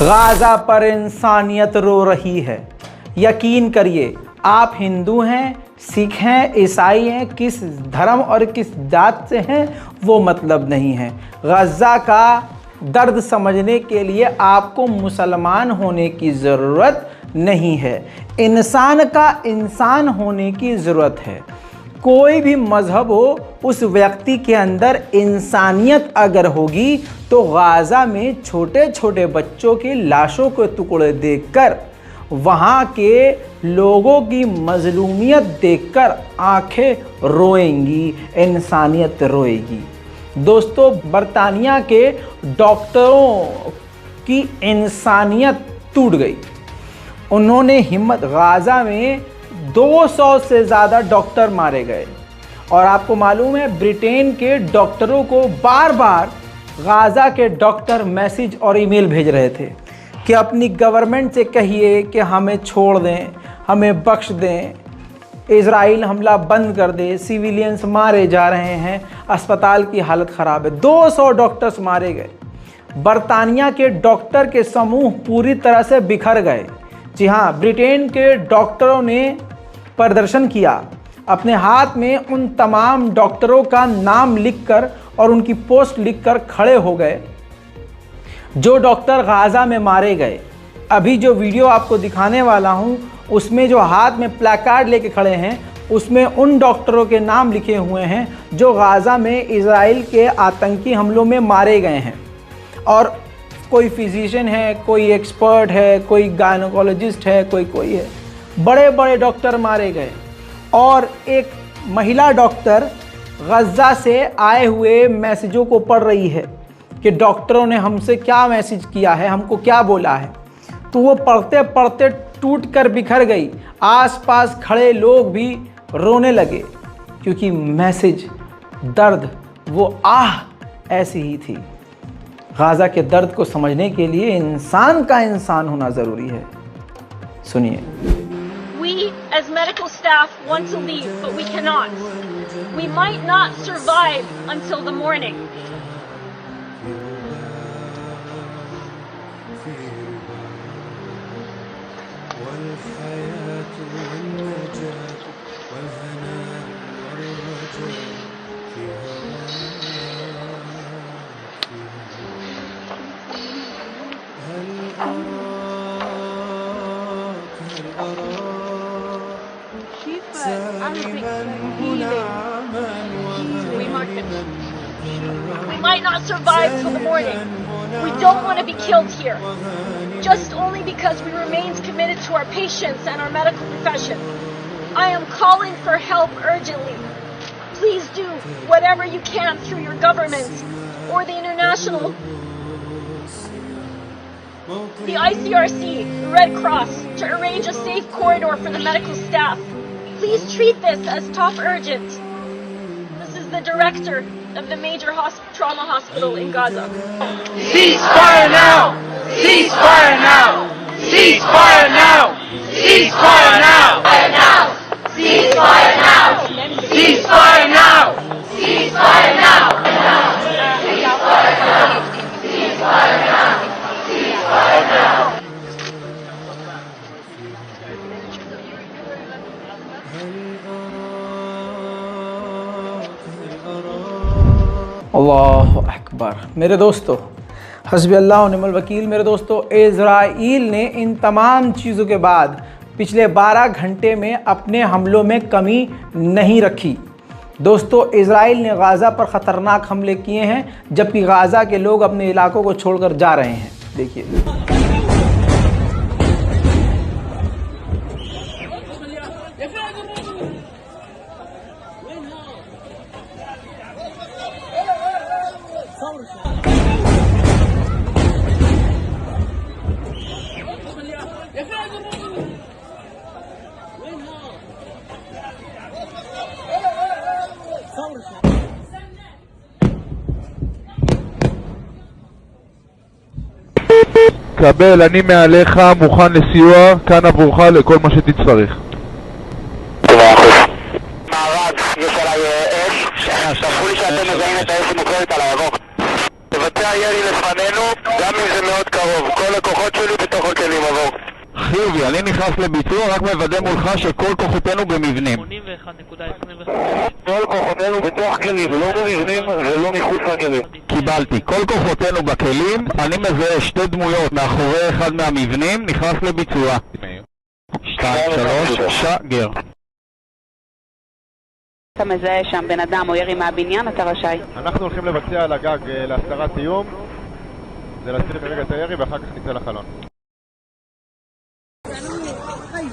Gaza पर इंसानियत रो रही है। यकीन करिए, आप हिंदू हैं, सिख हैं, ईसाई हैं, किस धर्म और किस जात से हैं वो मतलब नहीं है। गाज़ा का दर्द समझने के लिए आपको मुसलमान होने की ज़रूरत नहीं है, इंसान का इंसान होने की ज़रूरत है। कोई भी मज़हब हो, उस व्यक्ति के अंदर इंसानियत अगर होगी तो गाज़ा में छोटे छोटे बच्चों की लाशों के टुकड़े देखकर, वहाँ के लोगों की मज़लूमियत देखकर आंखें रोएंगी, इंसानियत रोएगी। दोस्तों, बरतानिया के डॉक्टरों की इंसानियत टूट गई। उन्होंने हिम्मत, गाज़ा में 200 से ज़्यादा डॉक्टर मारे गए और आपको मालूम है ब्रिटेन के डॉक्टरों को बार बार गाज़ा के डॉक्टर मैसेज और ईमेल भेज रहे थे कि अपनी गवर्नमेंट से कहिए कि हमें छोड़ दें, हमें बख्श दें, इजराइल हमला बंद कर दे, सिविलियंस मारे जा रहे हैं, अस्पताल की हालत ख़राब है। 200 डॉक्टर्स मारे गए। बरतानिया के डॉक्टर के समूह पूरी तरह से बिखर गए। जी हाँ, ब्रिटेन के डॉक्टरों ने प्रदर्शन किया, अपने हाथ में उन तमाम डॉक्टरों का नाम लिखकर और उनकी पोस्ट लिखकर खड़े हो गए जो डॉक्टर गाज़ा में मारे गए। अभी जो वीडियो आपको दिखाने वाला हूं, उसमें जो हाथ में प्लैकार्ड लेके खड़े हैं, उसमें उन डॉक्टरों के नाम लिखे हुए हैं जो गाज़ा में इजराइल के आतंकी हमलों में मारे गए हैं। और कोई फिजिशियन है, कोई एक्सपर्ट है, कोई गायनोकोलॉजिस्ट है, कोई है, बड़े बड़े डॉक्टर मारे गए। और एक महिला डॉक्टर गाज़ा से आए हुए मैसेजों को पढ़ रही है कि डॉक्टरों ने हमसे क्या मैसेज किया है, हमको क्या बोला है। तो वो पढ़ते पढ़ते टूट कर बिखर गई। आसपास खड़े लोग भी रोने लगे क्योंकि मैसेज, दर्द, वो आह ऐसी ही थी। गाज़ा के दर्द को समझने के लिए इंसान का इंसान होना ज़रूरी है। सुनिए। We as medical staff want to leave, but we cannot. We might not survive until the morning. We might not survive till the morning. We don't want to be killed here, just only because we remain committed to our patients and our medical profession. I am calling for help urgently. Please do whatever you can through your government or the international, the ICRC, the Red Cross, to arrange a safe corridor for the medical staff. Please treat this as top urgent. This is the director of the major trauma hospital in Gaza. Ceasefire now! Ceasefire now! Ceasefire now! Ceasefire now! Ceasefire now! Ceasefire now! Ceasefire now! Ceasefire now! Ceasefire now! Ceasefire now! अल्लाहु अकबर। मेरे दोस्तों, हस्बी अल्लाह व निअमल वकील। मेरे दोस्तों, Israel ने इन तमाम चीज़ों के बाद पिछले 12 घंटे में अपने हमलों में कमी नहीं रखी। दोस्तों, इज़राइल ने गाज़ा पर ख़तरनाक हमले किए हैं, जबकि गाज़ा के लोग अपने इलाकों को छोड़कर जा रहे हैं। देखिए। קבל, אני מעליך, מוכן לסיוע, כאן עבורך לכל מה שתצטרך. מערב, יש עליי אש, שלחו לי שאתם מזהים את האש המוכרת על הירוק. תבצע ירי לפנינו, גם אם זה מאוד קרוב. כל הכוחות שלי בתוך הכלים, עבור. חיובי, אני נכנס לביצוע, רק מוודא מולך שכל כוחותינו במבנים. 81.25. כל כוחותינו בתוך כלים, לא במבנים ולא מחוץ לכלים. קיבלתי, כל כוחותינו בכלים, אני מזהה שתי דמויות מאחורי אחד מהמבנים, נכנס לביצוע. 2, 3, שגר. אתה מזהה שם בן אדם או ירי מהבניין, אתה רשאי. אנחנו הולכים לבצע על הגג להסתרת איום. זה להסתיר כרגע את הירי ואחר כך נצא לחלון.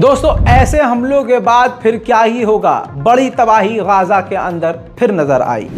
दोस्तों ऐसे हमलों के बाद फिर क्या ही होगा, बड़ी तबाही गाजा के अंदर फिर नजर आई।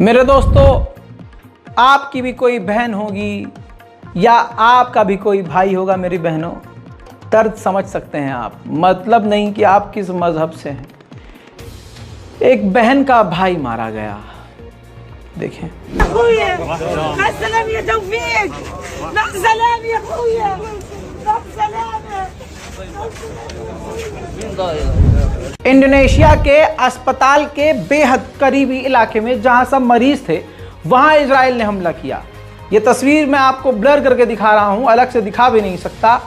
मेरे दोस्तों, आपकी भी कोई बहन होगी या आपका भी कोई भाई होगा, मेरी बहनों, दर्द समझ सकते हैं आप। मतलब नहीं कि आप किस मजहब से हैं। एक बहन का भाई मारा गया, देखें। इंडोनेशिया के अस्पताल के बेहद करीबी इलाके में जहां सब मरीज थे, वहां इजराइल ने हमला किया। ये तस्वीर मैं आपको ब्लर करके दिखा रहा हूं, अलग से दिखा भी नहीं सकता।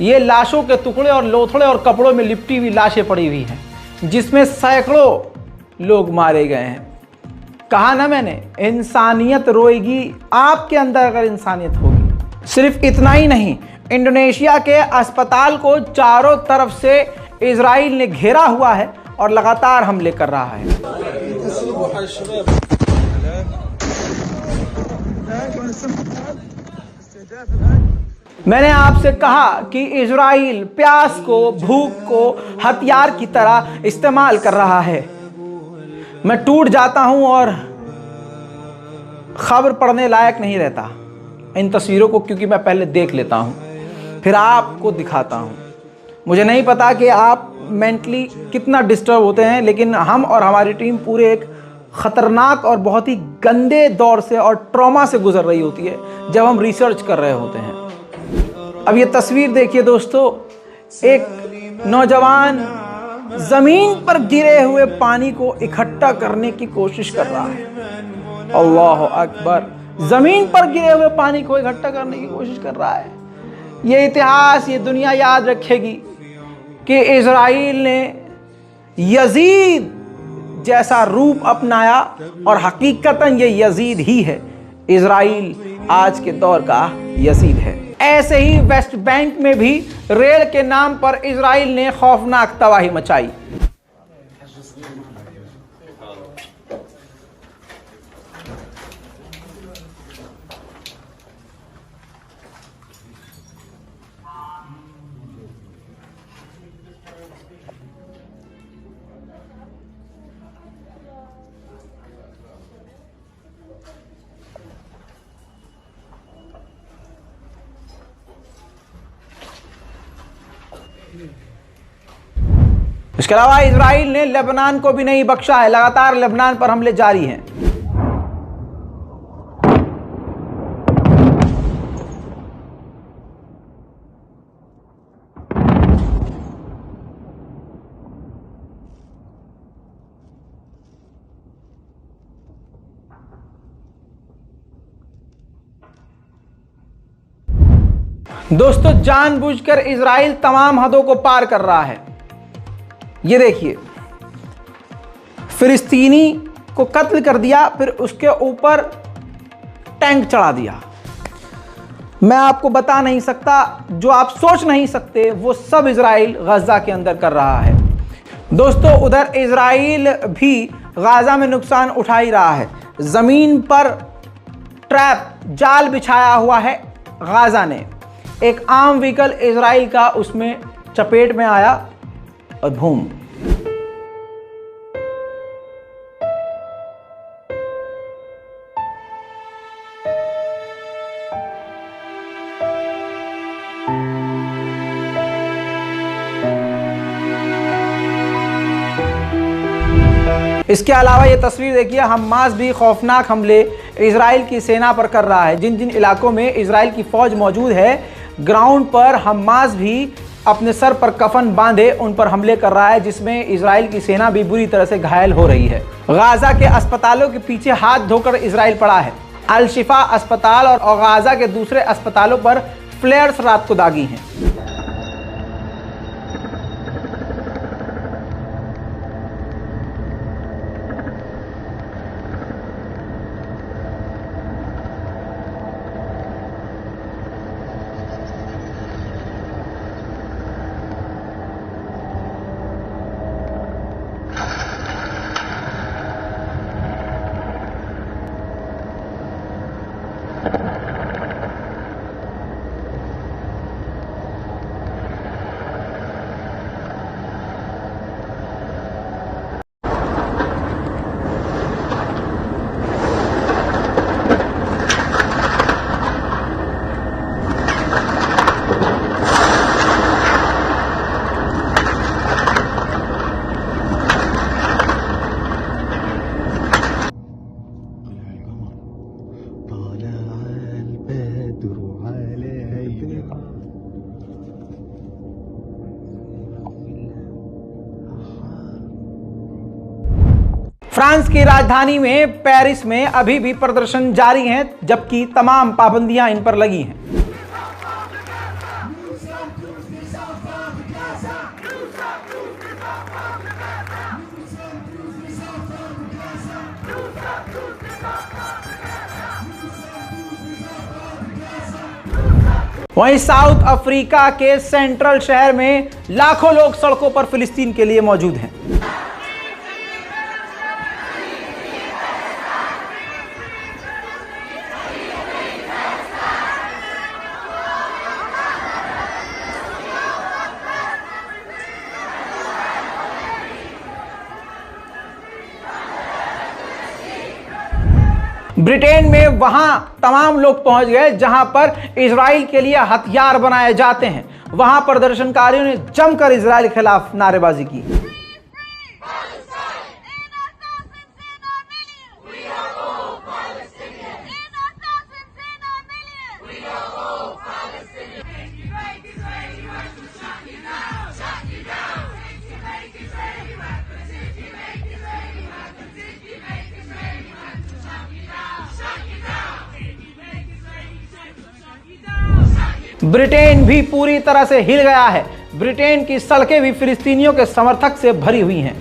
ये लाशों के टुकड़े और लोथड़े और कपड़ों में लिपटी हुई लाशें पड़ी हुई हैं, जिसमें सैकड़ों लोग मारे गए हैं। कहा ना मैंने, इंसानियत रोएगी आपके अंदर अगर इंसानियत होगी। सिर्फ इतना ही नहीं, इंडोनेशिया के अस्पताल को चारों तरफ से इजराइल ने घेरा हुआ है और लगातार हमले कर रहा है। मैंने आपसे कहा कि इजराइल प्यास को, भूख को हथियार की तरह इस्तेमाल कर रहा है। मैं टूट जाता हूं और खबर पढ़ने लायक नहीं रहता इन तस्वीरों को, क्योंकि मैं पहले देख लेता हूं फिर आपको दिखाता हूं। मुझे नहीं पता कि आप मेंटली कितना डिस्टर्ब होते हैं, लेकिन हम और हमारी टीम पूरे एक ख़तरनाक और बहुत ही गंदे दौर से और ट्रॉमा से गुजर रही होती है जब हम रिसर्च कर रहे होते हैं। अब ये तस्वीर देखिए दोस्तों, एक नौजवान ज़मीन पर गिरे हुए पानी को इकट्ठा करने की कोशिश कर रहा है। अल्लाह अकबर, ज़मीन पर गिरे हुए पानी को इकट्ठा करने की कोशिश कर रहा है। ये इतिहास, ये दुनिया याद रखेगी कि इजराइल ने यजीद जैसा रूप अपनाया और हकीकतन ये यजीद ही है। इजराइल आज के दौर का यजीद है। ऐसे ही वेस्ट बैंक में भी रेड के नाम पर इजराइल ने खौफनाक तबाही मचाई। इसके अलावा इजराइल ने लेबनान को भी नहीं बख्शा है। लगातार लेबनान पर हमले जारी हैं। दोस्तों, जानबूझकर इजराइल तमाम हदों को पार कर रहा है। ये देखिए, फिलिस्तीनी को कत्ल कर दिया, फिर उसके ऊपर टैंक चढ़ा दिया। मैं आपको बता नहीं सकता, जो आप सोच नहीं सकते वो सब इजराइल गाजा के अंदर कर रहा है। दोस्तों, उधर इजराइल भी गाजा में नुकसान उठा ही रहा है। जमीन पर ट्रैप जाल बिछाया हुआ है गाजा ने। एक आम व्हीकल इजराइल का उसमें चपेट में आया और भूम। इसके अलावा ये तस्वीर देखिए, हमास भी खौफनाक हमले इजराइल की सेना पर कर रहा है। जिन जिन इलाकों में इजराइल की फौज मौजूद है, ग्राउंड पर हमास भी अपने सर पर कफन बांधे उन पर हमले कर रहा है, जिसमें इजराइल की सेना भी बुरी तरह से घायल हो रही है। गाजा के अस्पतालों के पीछे हाथ धोकर इजराइल पड़ा है। अल शिफा अस्पताल और गाजा के दूसरे अस्पतालों पर फ्लेयर्स रात को दागी हैं। फ्रांस की राजधानी में पेरिस में अभी भी प्रदर्शन जारी हैं, जबकि तमाम पाबंदियां इन पर लगी हैं। वहीं साउथ अफ्रीका के सेंट्रल शहर में लाखों लोग सड़कों पर फिलिस्तीन के लिए मौजूद हैं। ब्रिटेन में वहां तमाम लोग पहुंच गए जहां पर इजराइल के लिए हथियार बनाए जाते हैं। वहां प्रदर्शनकारियों ने जमकर इजराइल के खिलाफ नारेबाजी की। ब्रिटेन भी पूरी तरह से हिल गया है। ब्रिटेन की सड़कें भी फिलिस्तीनियों के समर्थक से भरी हुई हैं।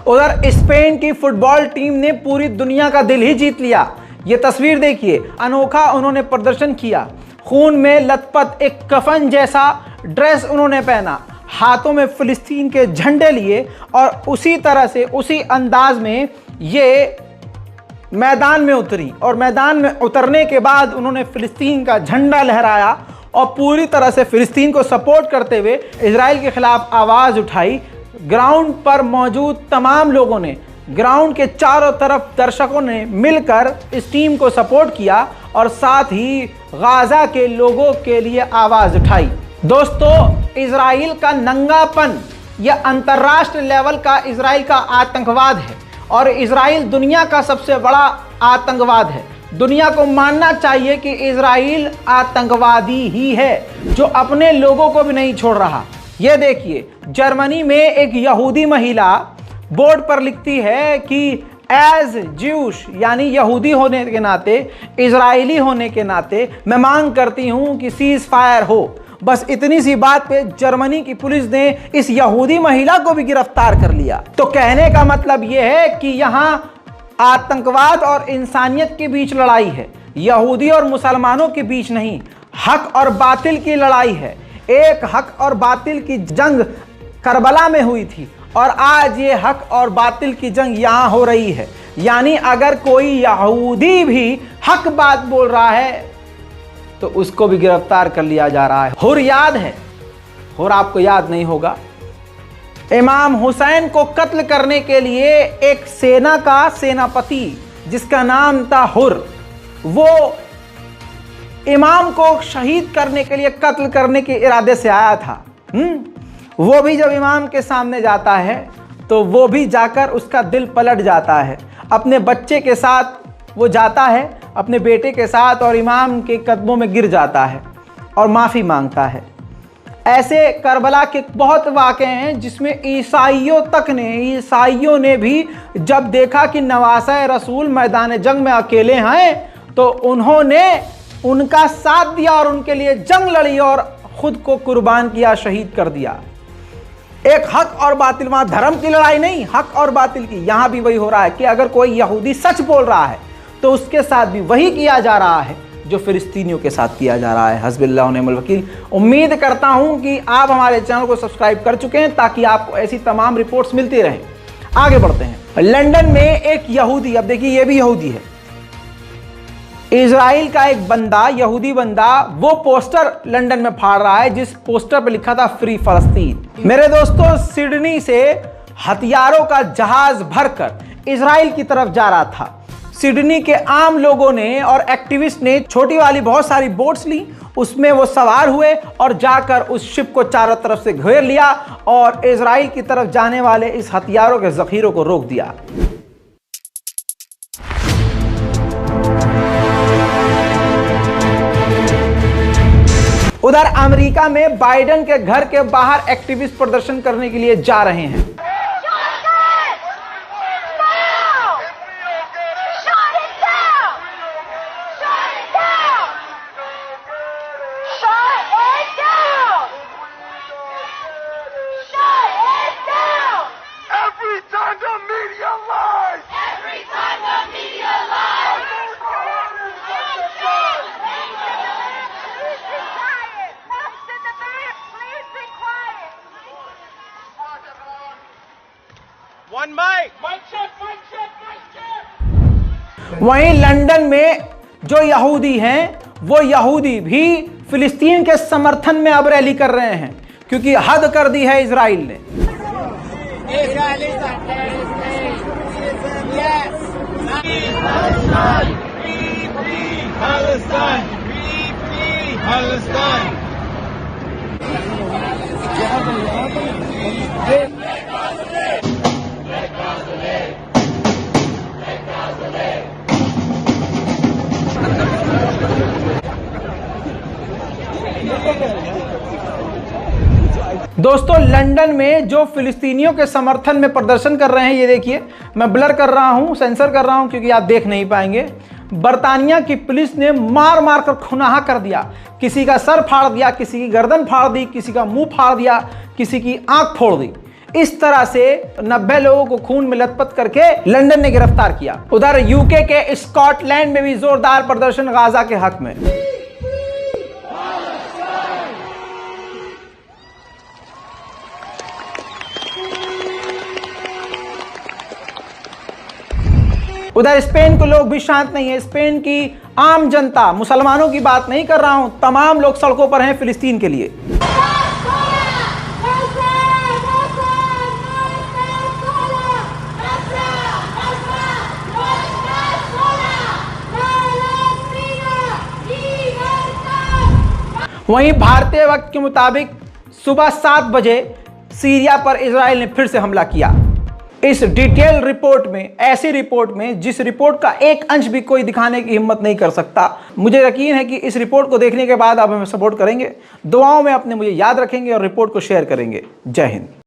उधर स्पेन की फुटबॉल टीम ने पूरी दुनिया का दिल ही जीत लिया। ये तस्वीर देखिए, अनोखा उन्होंने प्रदर्शन किया। खून में लथपथ एक कफन जैसा ड्रेस उन्होंने पहना, हाथों में फिलिस्तीन के झंडे लिए और उसी तरह से उसी अंदाज में ये मैदान में उतरी और मैदान में उतरने के बाद उन्होंने फिलिस्तीन का झंडा लहराया और पूरी तरह से फिलिस्तीन को सपोर्ट करते हुए इजराइल के खिलाफ आवाज़ उठाई। ग्राउंड पर मौजूद तमाम लोगों ने, ग्राउंड के चारों तरफ दर्शकों ने मिलकर इस टीम को सपोर्ट किया और साथ ही गाजा के लोगों के लिए आवाज़ उठाई। दोस्तों, इजराइल का नंगापन यह अंतर्राष्ट्रीय लेवल का इजराइल का आतंकवाद है और इजराइल दुनिया का सबसे बड़ा आतंकवाद है। दुनिया को मानना चाहिए कि इजराइल आतंकवादी ही है जो अपने लोगों को भी नहीं छोड़ रहा। यह देखिए, जर्मनी में एक यहूदी महिला बोर्ड पर लिखती है कि एज ज्यूश यानी यहूदी होने के नाते, इजरायली होने के नाते मैं मांग करती हूं कि सीज फायर हो। बस इतनी सी बात पे जर्मनी की पुलिस ने इस यहूदी महिला को भी गिरफ्तार कर लिया। तो कहने का मतलब यह है कि यहां आतंकवाद और इंसानियत के बीच लड़ाई है, यहूदी और मुसलमानों के बीच नहीं, हक और बातिल की लड़ाई है। एक हक और बातिल की जंग करबला में हुई थी और आज ये हक और बातिल की जंग यहां हो रही है। यानी अगर कोई यहूदी भी हक बात बोल रहा है तो उसको भी गिरफ्तार कर लिया जा रहा है। हुर याद है? हुर आपको याद नहीं होगा। इमाम हुसैन को कत्ल करने के लिए एक सेना का सेनापति जिसका नाम था हुर, वो इमाम को शहीद करने के लिए, कत्ल करने के इरादे से आया था। वो भी जब इमाम के सामने जाता है तो वो भी जाकर उसका दिल पलट जाता है। अपने बच्चे के साथ वो जाता है, अपने बेटे के साथ, और इमाम के कदमों में गिर जाता है और माफ़ी मांगता है। ऐसे करबला के बहुत वाक़े हैं जिसमें ईसाइयों ने भी जब देखा कि नवासा रसूल मैदान जंग में अकेले हैं तो उन्होंने उनका साथ दिया और उनके लिए जंग लड़ी और खुद को कुर्बान किया, शहीद कर दिया। एक हक और बातिल, वहां धर्म की लड़ाई नहीं, हक और बातिल की। यहां भी वही हो रहा है कि अगर कोई यहूदी सच बोल रहा है तो उसके साथ भी वही किया जा रहा है जो फिलिस्तीनियों के साथ किया जा रहा है। हस्बिल्लाह व निअमल वकील। उम्मीद करता हूं कि आप हमारे चैनल को सब्सक्राइब कर चुके हैं ताकि आपको ऐसी तमाम रिपोर्ट्स मिलती रहें। आगे बढ़ते हैं। लंदन में एक यहूदी, अब देखिए ये भी यहूदी है, इजराइल का एक बंदा, यहूदी बंदा, वो पोस्टर लंदन में फाड़ रहा है जिस पोस्टर पर लिखा था फ्री फलस्तीन। मेरे दोस्तों, सिडनी से हथियारों का जहाज भरकर इजराइल की तरफ जा रहा था। सिडनी के आम लोगों ने और एक्टिविस्ट ने छोटी वाली बहुत सारी बोट्स ली, उसमें वो सवार हुए और जाकर उस शिप को चारों तरफ से घेर लिया और इजराइल की तरफ जाने वाले इस हथियारों के जखीरों को रोक दिया। उधर अमेरिका में बाइडेन के घर के बाहर एक्टिविस्ट प्रदर्शन करने के लिए जा रहे हैं। वहीं लंदन में जो यहूदी हैं वो यहूदी भी फिलिस्तीन के समर्थन में अब रैली कर रहे हैं क्योंकि हद कर दी है इजराइल ने। दोस्तों, लंदन में जो फिलिस्तीनियों के समर्थन में प्रदर्शन कर रहे हैं, ये देखिए, मैं ब्लर कर रहा हूं, सेंसर कर रहा हूं क्योंकि आप देख नहीं पाएंगे। बर्तानिया की पुलिस ने मार मार कर खुनाहा कर दिया, किसी का सर फाड़ दिया, किसी की गर्दन फाड़ दी, किसी का मुंह फाड़ दिया, किसी की आंख फोड़ दी। इस तरह से 90 लोगों को खून में लथपथ करके लंदन ने गिरफ्तार किया। उधर यूके के स्कॉटलैंड में भी जोरदार प्रदर्शन गाजा के हक में। उधर स्पेन के लोग भी शांत नहीं है। स्पेन की आम जनता, मुसलमानों की बात नहीं कर रहा हूं, तमाम लोग सड़कों पर हैं फिलिस्तीन के लिए। वहीं भारतीय वक्त के मुताबिक सुबह 7 बजे सीरिया पर इजराइल ने फिर से हमला किया। इस डिटेल रिपोर्ट में, ऐसी रिपोर्ट में जिस रिपोर्ट का एक अंश भी कोई दिखाने की हिम्मत नहीं कर सकता, मुझे यकीन है कि इस रिपोर्ट को देखने के बाद आप हमें सपोर्ट करेंगे, दुआओं में अपने मुझे याद रखेंगे और रिपोर्ट को शेयर करेंगे। जय हिंद।